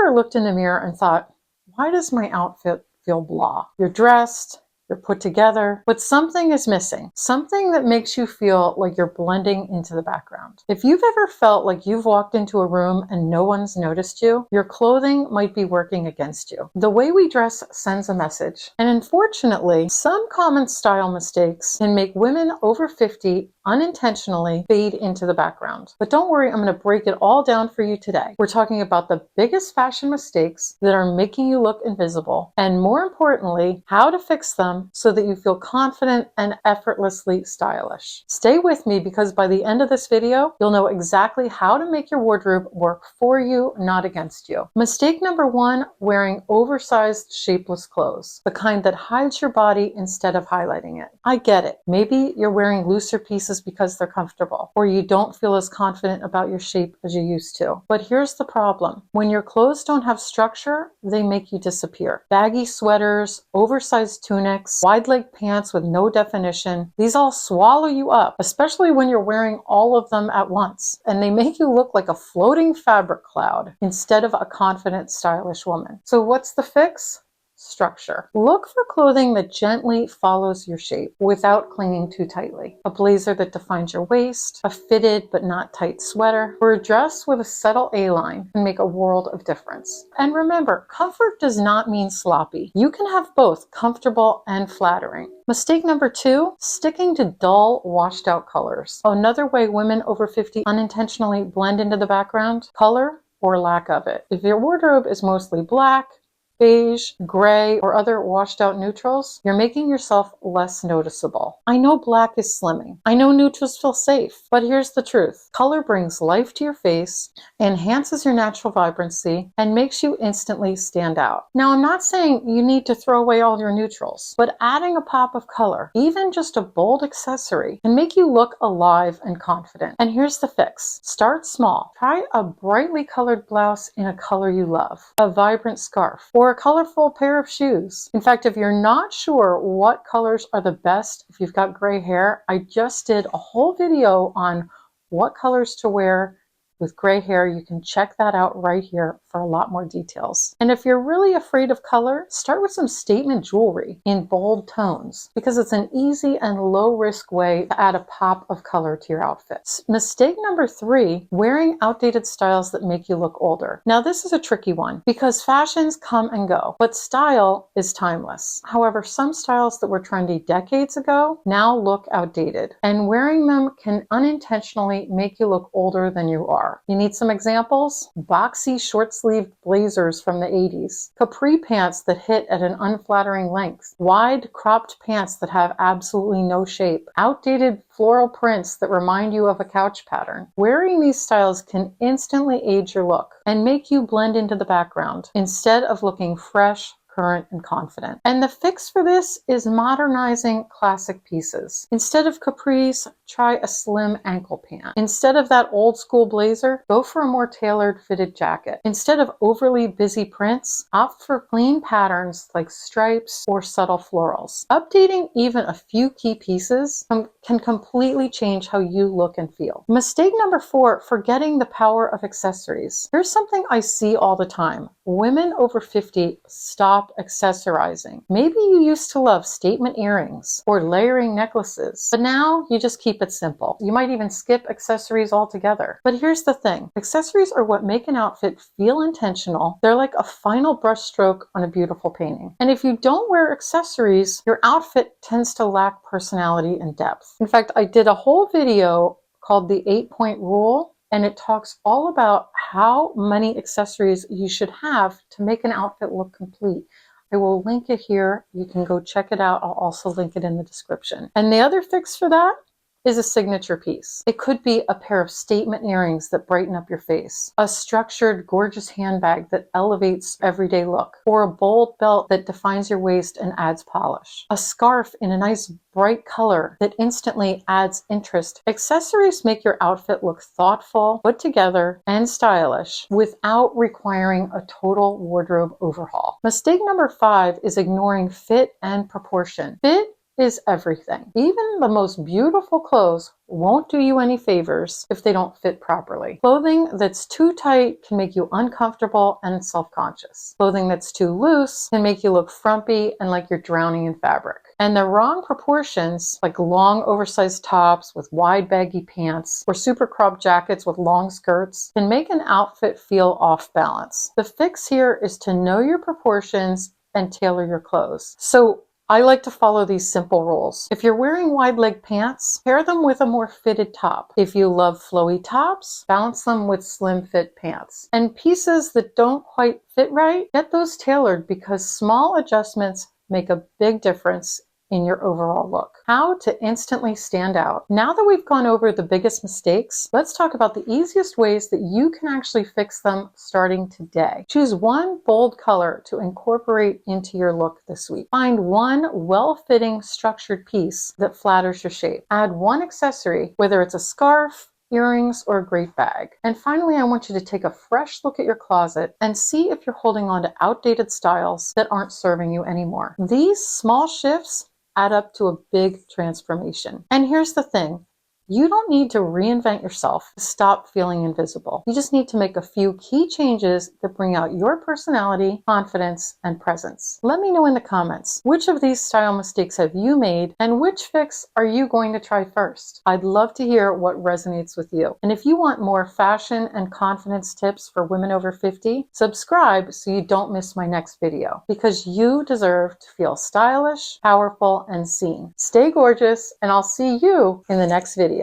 ever looked in the mirror and thought, why does my outfit feel blah? You're dressed, you're put together, but something is missing. Something that makes you feel like you're blending into the background. If you've ever felt like you've walked into a room and no one's noticed you, your clothing might be working against you. The way we dress sends a message. And unfortunately, some common style mistakes can make women over 50 unintentionally fade into the background. But don't worry, I'm going to break it all down for you today. We're talking about the biggest fashion mistakes that are making you look invisible, and more importantly, how to fix them so that you feel confident and effortlessly stylish. Stay with me, because by the end of this video, you'll know exactly how to make your wardrobe work for you, not against you. Mistake number 1, wearing oversized, shapeless clothes, the kind that hides your body instead of highlighting it. I get it. Maybe you're wearing looser pieces because they're comfortable, or you don't feel as confident about your shape as you used to. But here's the problem. When your clothes don't have structure, they make you disappear. Baggy sweaters, oversized tunics, wide leg pants with no definition, these all swallow you up, especially when you're wearing all of them at once, and they make you look like a floating fabric cloud instead of a confident, stylish woman. So what's the fix? Structure. Look for clothing that gently follows your shape without clinging too tightly. A blazer that defines your waist, a fitted but not tight sweater, or a dress with a subtle A-line can make a world of difference. And remember, comfort does not mean sloppy. You can have both comfortable and flattering. Mistake number 2, sticking to dull, washed out colors. Another way women over 50 unintentionally blend into the background: color or lack of it. If your wardrobe is mostly black, beige, gray, or other washed out neutrals, you're making yourself less noticeable. I know black is slimming. I know neutrals feel safe, but here's the truth. Color brings life to your face, enhances your natural vibrancy, and makes you instantly stand out. Now, I'm not saying you need to throw away all your neutrals, but adding a pop of color, even just a bold accessory, can make you look alive and confident. And here's the fix. Start small. Try a brightly colored blouse in a color you love, a vibrant scarf, or a colorful pair of shoes. In fact, if you're not sure what colors are the best if you've got gray hair, I just did a whole video on what colors to wear with gray hair. You can check that out right here for a lot more details. And if you're really afraid of color, start with some statement jewelry in bold tones, because it's an easy and low risk way to add a pop of color to your outfits. Mistake number 3, wearing outdated styles that make you look older. Now, this is a tricky one because fashions come and go, but style is timeless. However, some styles that were trendy decades ago now look outdated, and wearing them can unintentionally make you look older than you are. You need some examples? Boxy short-sleeved blazers from the 80s, capri pants that hit at an unflattering length, wide cropped pants that have absolutely no shape, outdated floral prints that remind you of a couch pattern. Wearing these styles can instantly age your look and make you blend into the background instead of looking fresh, current, and confident. And the fix for this is modernizing classic pieces. Instead of capris, try a slim ankle pant. Instead of that old school blazer, go for a more tailored fitted jacket. Instead of overly busy prints, opt for clean patterns like stripes or subtle florals. Updating even a few key pieces can completely change how you look and feel. Mistake number 4, forgetting the power of accessories. Here's something I see all the time. Women over 50 stop accessorizing. Maybe you used to love statement earrings or layering necklaces, but now you just keep it simple. You might even skip accessories altogether. But here's the thing. Accessories are what make an outfit feel intentional. They're like a final brushstroke on a beautiful painting. And if you don't wear accessories, your outfit tends to lack personality and depth. In fact, I did a whole video called the 8-point rule, and it talks all about how many accessories you should have to make an outfit look complete. I will link it here. You can go check it out. I'll also link it in the description. And the other fix for that is a signature piece. It could be a pair of statement earrings that brighten up your face, a structured, gorgeous handbag that elevates everyday look, or a bold belt that defines your waist and adds polish, a scarf in a nice bright color that instantly adds interest. Accessories make your outfit look thoughtful, put together, and stylish without requiring a total wardrobe overhaul. Mistake number 5 is ignoring fit and proportion. Fit is everything. Even the most beautiful clothes won't do you any favors if they don't fit properly. Clothing that's too tight can make you uncomfortable and self-conscious. Clothing that's too loose can make you look frumpy and like you're drowning in fabric. And the wrong proportions, like long oversized tops with wide baggy pants or super cropped jackets with long skirts, can make an outfit feel off balance. The fix here is to know your proportions and tailor your clothes. So I like to follow these simple rules. If you're wearing wide leg pants, pair them with a more fitted top. If you love flowy tops, balance them with slim fit pants. And pieces that don't quite fit right, get those tailored because small adjustments make a big difference in your overall look. How to instantly stand out. Now that we've gone over the biggest mistakes, let's talk about the easiest ways that you can actually fix them starting today. Choose one bold color to incorporate into your look this week. Find one well-fitting structured piece that flatters your shape. Add one accessory, whether it's a scarf, earrings, or a great bag. And finally, I want you to take a fresh look at your closet and see if you're holding on to outdated styles that aren't serving you anymore. These small shifts add up to a big transformation. And here's the thing. You don't need to reinvent yourself to stop feeling invisible. You just need to make a few key changes that bring out your personality, confidence, and presence. Let me know in the comments, which of these style mistakes have you made and which fix are you going to try first? I'd love to hear what resonates with you. And if you want more fashion and confidence tips for women over 50, subscribe so you don't miss my next video, because you deserve to feel stylish, powerful, and seen. Stay gorgeous, and I'll see you in the next video.